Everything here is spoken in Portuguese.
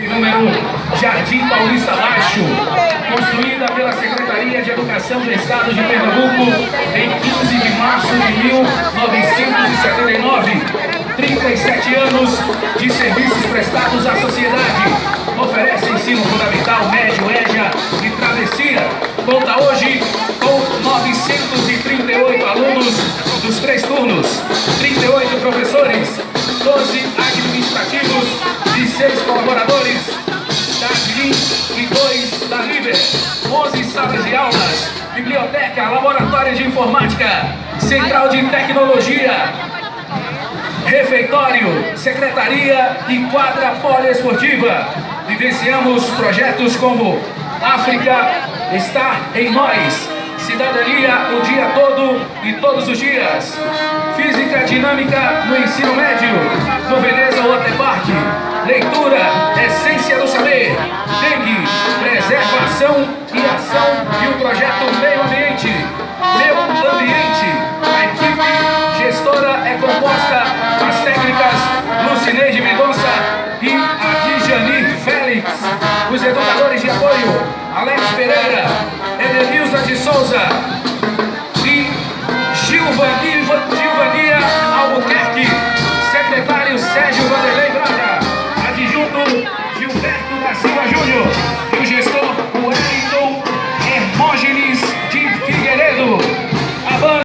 número Jardim Paulista Baixo, construída pela Secretaria de Educação do Estado de Pernambuco em 15 de março de 1979. 37 anos de serviços prestados à sociedade. Oferece ensino fundamental, médio, EJA e travessia. Conta hoje com 938 alunos dos 3 turnos, 38 professores, 12 administrativos e 6 colaboradores da ADVIN e 2 da LIBER, 11 salas de aulas, biblioteca, laboratório de informática, central de tecnologia, refeitório, secretaria e quadra poliesportiva. Vivenciamos projetos como África está em nós, cidadania o dia todo e todos os dias, física dinâmica no ensino médio, no Veneza Waterpark, leitura, essência do saber, dengue, preservação e ação e o projeto Meio Ambiente, Meu Ambiente. A equipe gestora é composta das técnicas Lucineide Mendonça e Adjani Félix, os educadores de apoio Alex Pereira, Edenilza de Souza e Gilvania Albuquerque, secretário Sérgio Vanderlei Braga, adjunto Gilberto da Silva Júnior e o gestor